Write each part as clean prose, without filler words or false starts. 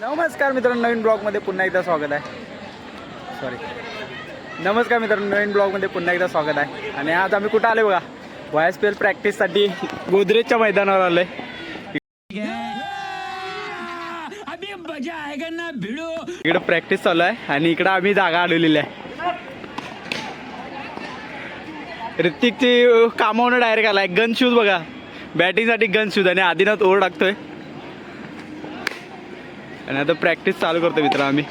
नमस्कार मित्रांनो, नवीन ब्लॉगमध्ये पुन्हा एकदा स्वागत आहे. नमस्कार मित्रांनो, नवीन ब्लॉगमध्ये पुन्हा एकदा स्वागत आहे. आणि आज आम्ही कुठं आले बघा, YSPL प्रॅक्टिससाठी गोदरेजच्या मैदानावर आलोय. इकडे प्रॅक्टिस चालू आहे आणि इकडे आम्ही जागा आलेली आहे. ऋतिकची कामावून डायरेक्ट आलाय. गन शूज बघा, बॅटिंगसाठी गन शूज आणि आदिनाथ ओव्हर टाकतोय आणि आता प्रॅक्टिस चालू करतो मित्र. आम्ही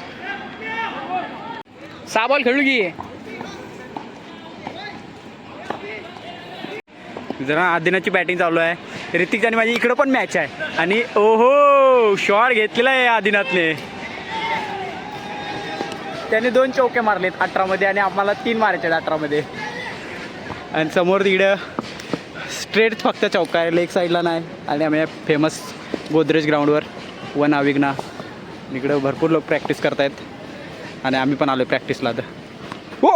6 बॉल खेळू की जरा. आदिनाथची बॅटिंग चालू आहे. ऋतिक आणि माझी इकडं पण मॅच आहे आणि ओहो शॉट घेतलेला आहे आदिनाथने. त्याने 2 चौके मारलेत 18 मध्ये आणि आम्हाला 3 मारायचे 18 मध्ये. आणि समोर तिकडं स्ट्रेट फक्त चौका आहे, लेग साईडला नाही. आणि आम्ही फेमस गोदरेज ग्राउंडवर वन आविग्ना इकडं भरपूर लोक प्रॅक्टिस करतायत आणि आम्ही पण आलो प्रॅक्टिसला. आता हो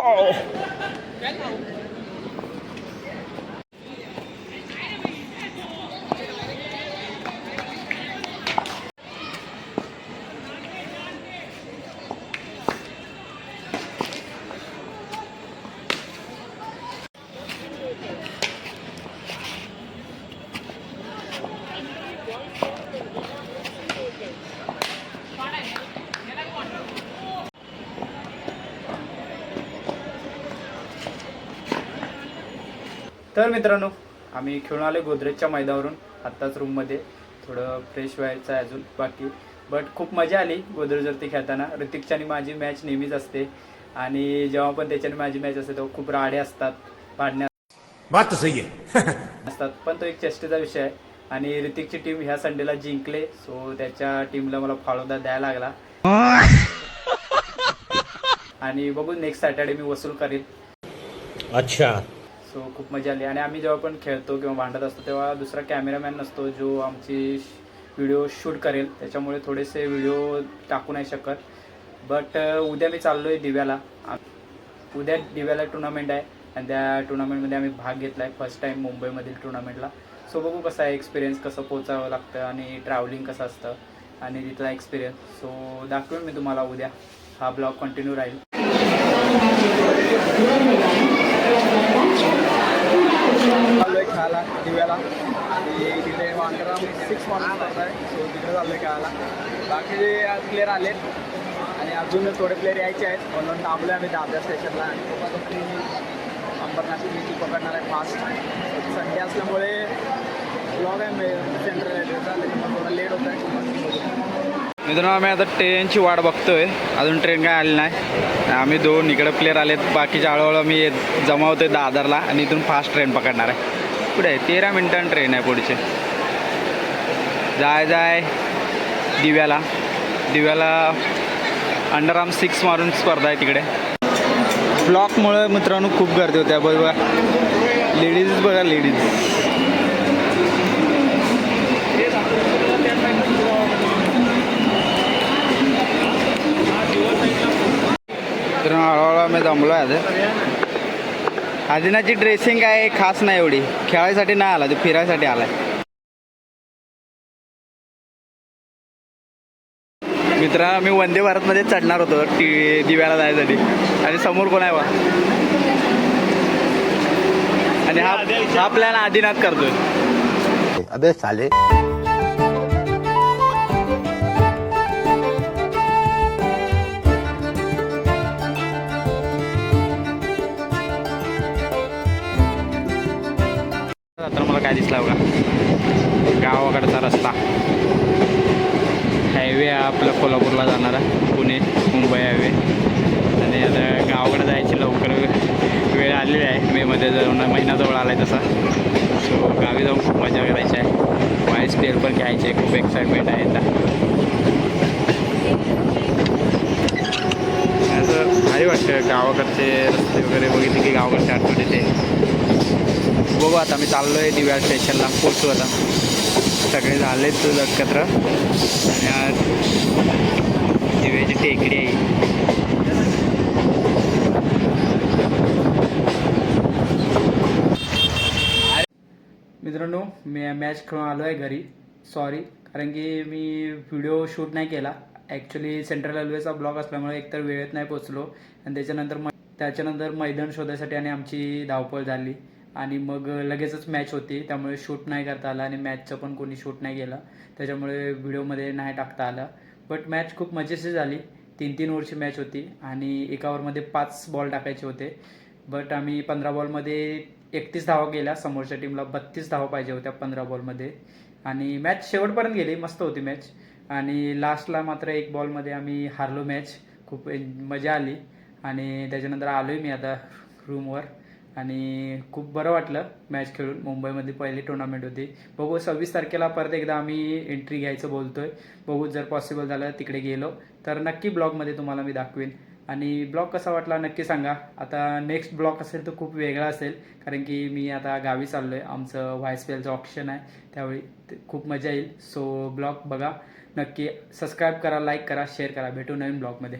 तर मित्रांनो, आम्ही खेळून आलो गोदरेजच्या मैदानावरून. आत्ताच रूममध्ये थोडं फ्रेश व्हायचं आहे अजून बाकी. बट खूप मजा आली गोदरेजवरती खेळताना. ऋतिकच्या आणि माझी मॅच नेहमीच असते आणि जेव्हा पण त्याच्याने माझी मॅच असते तेव्हा खूप राडे असतात, भांडणे असतात. पण तो एक चेष्टेचा विषय आहे. आणि ऋतिकची टीम ह्या संडेला जिंकले, सो त्याच्या टीमला मला फाळोदा द्यायला लागला. आणि बघू नेक्स्ट सॅटर्डे मी वसूल करीन. अच्छा. सो खूप मजा आली. आणि आम्ही जेव्हा पण खेळतो किंवा भांडत असतो तेव्हा दुसरा कॅमेरामॅन नसतो जो आमची व्हिडिओ शूट करेल, त्याच्यामुळे थोडेसे व्हिडिओ टाकू नाही शकत. बट उद्या मी चाललो आहे दिव्याला. उद्या दिव्याला टुर्नामेंट आहे आणि त्या टुर्नामेंटमध्ये आम्ही भाग घेतला आहे फर्स्ट टाईम मुंबईमधील टुर्नामेंटला. सो बघू कसा आहे एक्सपिरियन्स, कसं पोचावं लागतं आणि ट्रॅव्हलिंग कसं असतं आणि तिथला एक्सपिरियन्स. सो दाखवेन मी तुम्हाला उद्या. हा ब्लॉग कंटिन्यू राहील. चालू आहे खेळायला दिव्याला आणि तिथे अंडरआर्म 6 मारून करत आहे. सो तिकडे चालू आहे खेळायला. बाकी प्लेयर आलेत आणि अजून थोडे प्लेयर यायचे आहेत म्हणून थांबलो आम्ही दादर स्टेशनला. आणि अंबरनाथची ती पकडणार आहे फास्ट. संडे असल्यामुळे ब्लॉग आहे सेंट्रल रेल्वेचा, त्याच्यामुळे थोडं लेट होत आहे. मित्रांनो, आम्ही आता ट्रेनची वाट बघतोय. अजून ट्रेन काय आली नाही. आम्ही 2 इकडे प्लेयर आलेत, बाकीच्या हळूहळू मी जमावतोय दादरला आणि इथून फास्ट ट्रेन पकडणार आहे. पुढे आहे 13 मिनिटांनी ट्रेन आहे पुढचे. जाय दिव्याला अंडरआर्म 6 मारून स्पर्धा आहे तिकडे. ब्लॉकमुळे मित्रांनो खूप गर्दी होत्या. बघा लेडीज, बघा लेडीज. तर हळूहळू आम्ही जमलो आहे. आदिनाची ड्रेसिंग काय खास नाही एवढी, खेळायसाठी नाही आला, तो फिरायसाठी आलाय. मित्रा, आम्ही वंदे भारतमध्ये चढणार होतो दिव्याला जायसाठी आणि समोर कोण आहे बा. आणि हा प्लॅन आदिनाथ करतोय. अबे साले. तर मला काय दिसला बघा, गावाकडचा रस्ता. हायवे आपला कोल्हापूरला जाणारा, पुणे मुंबई हायवे. आणि आता गावाकडे जायची लवकर वेळ आलेली आहे. मेमध्ये जाऊन महिनाजवळ आला आहे तसा. सो गावी जाऊन खूप मजा करायची आहे. YSPL पण घ्यायची आहे, खूप एक्साइटमेंट आहे. आता असं भारी वाटतं गावाकडचे रस्ते वगैरे बघितले की गावाकडचे आठवण येते. बघू आता मी चाललो आहे दिव्या स्टेशनला, पोचू आता. सगळे झालेत एकत्र आणि आज दिव्याची टेकडी आहे. मित्रांनो, मी मॅच खेळून आलो आहे घरी. सॉरी, कारण की मी व्हिडिओ शूट नाही केला ॲक्च्युली सेंट्रल रेल्वेचा ब्लॉक असल्यामुळे एकतर वेळेत नाही पोचलो आणि त्याच्यानंतर मैदान शोधायसाठी आणि आमची धावपळ झाली आणि मग लगेचच मॅच होती, त्यामुळे शूट नाही करता आला आणि मॅचचं पण कोणी शूट नाही केलं, त्याच्यामुळे व्हिडिओमध्ये नाही टाकता आलं. बट मॅच खूप मजेशीर झाली. 3-3 ओव्हरची मॅच होती आणि एका ओव्हरमध्ये 5 बॉल टाकायचे होते. बट आम्ही 15 बॉलमध्ये 31 धावा केल्या. समोरच्या टीमला 32 धावा पाहिजे होत्या 15 बॉलमध्ये आणि मॅच शेवटपर्यंत गेली. मस्त होती मॅच आणि लास्टला मात्र एक बॉलमध्ये आम्ही हारलो मॅच. खूप मजा आली आणि त्याच्यानंतर आलो आहे मी आता रूमवर आणि खूप बरं वाटलं मॅच खेळून. मुंबईमध्ये पहिली टुर्नामेंट होती. बघू 26 तारखेला परत एकदा आम्ही एंट्री घ्यायचं बोलतोय. बघू जर पॉसिबल झालं तिकडे गेलो तर नक्की ब्लॉगमध्ये तुम्हाला मी दाखवेन आणि ब्लॉग कसा वाटला नक्की सांगा. आता नेक्स्ट ब्लॉग असेल तर खूप वेगळा असेल, कारण की मी आता गावी चाललो आहे. आमचं व्हायसपीएलचं ऑप्शन आहे, त्यावेळी खूप मजा येईल. सो ब्लॉग बघा नक्की. सबस्क्राईब करा, लाईक करा, शेअर करा. भेटू नवीन ब्लॉगमध्ये.